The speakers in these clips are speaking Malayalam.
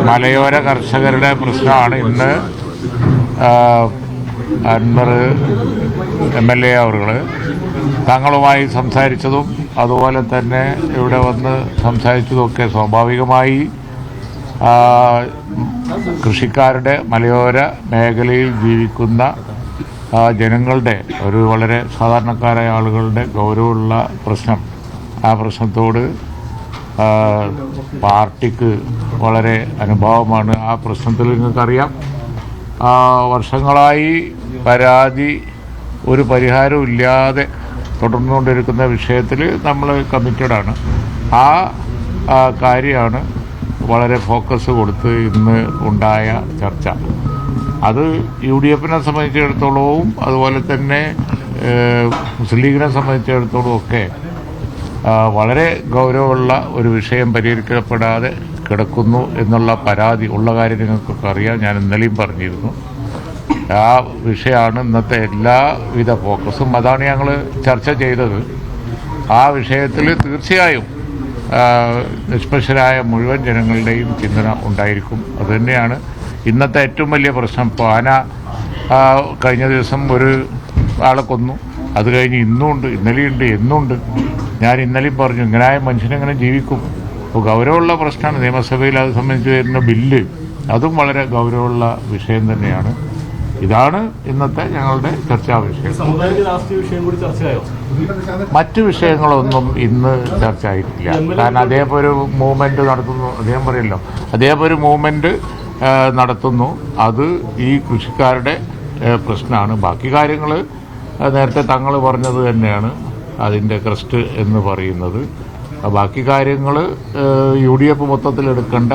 മലയോര കർഷകരുടെ പ്രശ്നമാണ് ഇന്ന് അൻവർ MLA അവർ തങ്ങളുമായി സംസാരിച്ചതും അതുപോലെ തന്നെ ഇവിടെ വന്ന് സംസാരിച്ചതുമൊക്കെ സ്വാഭാവികമായി കൃഷിക്കാരുടെ മലയോര മേഖലയിൽ ജീവിക്കുന്ന ജനങ്ങളുടെ ഒരു വളരെ സാധാരണക്കാരായ ആളുകളുടെ ഗൗരവമുള്ള പ്രശ്നം. ആ പ്രശ്നത്തോട് പാർട്ടിക്ക് വളരെ അനുഭാവമാണ്. ആ പ്രശ്നത്തിൽ നിങ്ങൾക്കറിയാം, വർഷങ്ങളായി പരാതി ഒരു പരിഹാരവും ഇല്ലാതെ തുടർന്നുകൊണ്ടിരിക്കുന്ന വിഷയത്തിൽ നമ്മൾ കമ്മിറ്റഡാണ്. ആ കാര്യമാണ് വളരെ ഫോക്കസ് കൊടുത്ത് ഇന്ന് ഉണ്ടായ ചർച്ച. അത് UDF-നെ സംബന്ധിച്ചിടത്തോളവും അതുപോലെ തന്നെ മുസ്ലിം ലീഗിനെ സംബന്ധിച്ചിടത്തോളം ഒക്കെ വളരെ ഗൗരവമുള്ള ഒരു വിഷയം പരിഹരിക്കപ്പെടാതെ കിടക്കുന്നു എന്നുള്ള പരാതി ഉള്ള കാര്യം നിങ്ങൾക്കൊക്കെ അറിയാം. ഞാൻ ഇന്നലെയും പറഞ്ഞിരുന്നു. ആ വിഷയമാണ് ഇന്നത്തെ എല്ലാവിധ ഫോക്കസും. അതാണ് ഞങ്ങൾ ചർച്ച ചെയ്തത്. ആ വിഷയത്തിൽ തീർച്ചയായും നിഷ്പക്ഷരായ മുഴുവൻ ജനങ്ങളുടെയും പിന്തുണ ഉണ്ടായിരിക്കും. അതുതന്നെയാണ് ഇന്നത്തെ ഏറ്റവും വലിയ പ്രശ്നം. ഇപ്പോൾ ആന കഴിഞ്ഞ ദിവസം ഒരു ആളെ കൊന്നു, അത് കഴിഞ്ഞ് ഇന്നുമുണ്ട്, ഇന്നലെയുണ്ട്, എന്നുണ്ട്. ഞാൻ ഇന്നലെയും പറഞ്ഞു, ഇങ്ങനായ മനുഷ്യനെങ്ങനെ ജീവിക്കും? അപ്പോൾ ഗൗരവമുള്ള പ്രശ്നമാണ്. നിയമസഭയിൽ അത് സംബന്ധിച്ച് വരുന്ന ബില്ല്, അതും വളരെ ഗൗരവമുള്ള വിഷയം തന്നെയാണ്. ഇതാണ് ഇന്നത്തെ ഞങ്ങളുടെ ചർച്ചാ വിഷയം. മറ്റു വിഷയങ്ങളൊന്നും ഇന്ന് ചർച്ച ആയിട്ടില്ല. കാരണം അദ്ദേഹം ഒരു മൂവ്മെന്റ് നടത്തുന്നു, അദ്ദേഹം പറയല്ലോ, അദ്ദേഹം ഒരു മൂവ്മെന്റ് നടത്തുന്നു. അത് ഈ കൃഷിക്കാരുടെ പ്രശ്നമാണ്. ബാക്കി കാര്യങ്ങൾ നേരത്തെ തങ്ങൾ പറഞ്ഞത് തന്നെയാണ് അതിൻ്റെ ക്രസ്റ്റ് എന്ന് പറയുന്നത്. ബാക്കി കാര്യങ്ങൾ UDF മൊത്തത്തിലെടുക്കേണ്ട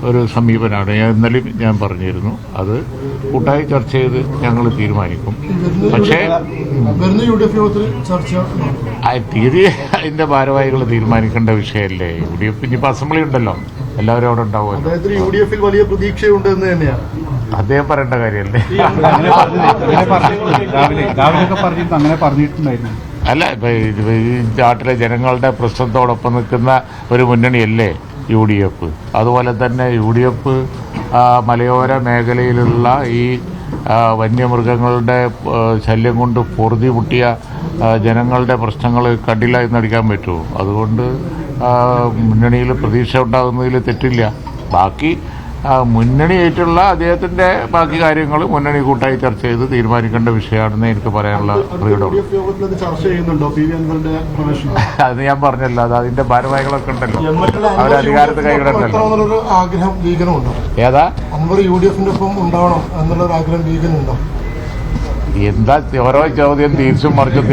ഒരു സമീപനമാണ്. ഇന്നലെയും ഞാൻ പറഞ്ഞിരുന്നു, അത് കൂട്ടായി ചർച്ച ചെയ്ത് ഞങ്ങൾ തീരുമാനിക്കും. പക്ഷേ തീയതി അതിൻ്റെ ഭാരവാഹികൾ തീരുമാനിക്കേണ്ട വിഷയമല്ലേ. UDF ഇനിയിപ്പോൾ അസംബ്ലി ഉണ്ടല്ലോ, എല്ലാവരും അവിടെ ഉണ്ടാവുമല്ലോ. UDF-ൽ വലിയ പ്രതീക്ഷയുണ്ട് എന്ന് തന്നെയാണ് അദ്ദേഹം പറയേണ്ട കാര്യമല്ലേ. അല്ല, ഇപ്പം ഈ നാട്ടിലെ ജനങ്ങളുടെ പ്രശ്നത്തോടൊപ്പം നിൽക്കുന്ന ഒരു മുന്നണിയല്ലേ UDF. അതുപോലെ തന്നെ UDF മലയോര മേഖലയിലുള്ള ഈ വന്യമൃഗങ്ങളുടെ ശല്യം കൊണ്ട് പൊറുതി മുട്ടിയ ജനങ്ങളുടെ പ്രശ്നങ്ങൾ കണ്ടില്ല എന്നടിക്കാൻ പറ്റുമോ? അതുകൊണ്ട് മുന്നണിയിൽ പ്രതീക്ഷ ഉണ്ടാകുന്നതിൽ തെറ്റില്ല. ബാക്കി മുന്നണിയായിട്ടുള്ള അദ്ദേഹത്തിൻ്റെ ബാക്കി കാര്യങ്ങൾ മുന്നണി കൂട്ടായി ചർച്ച ചെയ്ത് തീരുമാനിക്കേണ്ട വിഷയമാണെന്ന് എനിക്ക് പറയാനുള്ള ഫ്രീഡം. അത് ഞാൻ പറഞ്ഞല്ലോ, അത് അതിന്റെ ഭാരവാഹികളൊക്കെ ഉണ്ടല്ലോ, അവർ അധികാരത്തിൽ കൈവിടണ്ടല്ലോ. ഏതാ എന്താ ഓരോ ചോദ്യം തിരിച്ചും മറിച്ചും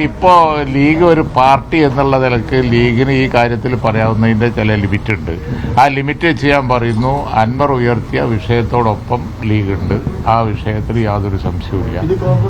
ഇപ്പോ ലീഗ് ഒരു പാർട്ടി എന്നുള്ള നിലക്ക് ലീഗിന് ഈ കാര്യത്തിൽ പറയാവുന്നതിന്റെ ചില ലിമിറ്റ് ഉണ്ട്. ആ ലിമിറ്റ് ചെയ്യാൻ പറയുന്നു. അൻവർ ഉയർത്തിയ വിഷയത്തോടൊപ്പം ലീഗുണ്ട്. ആ വിഷയത്തിൽ യാതൊരു സംശയവുമില്ല.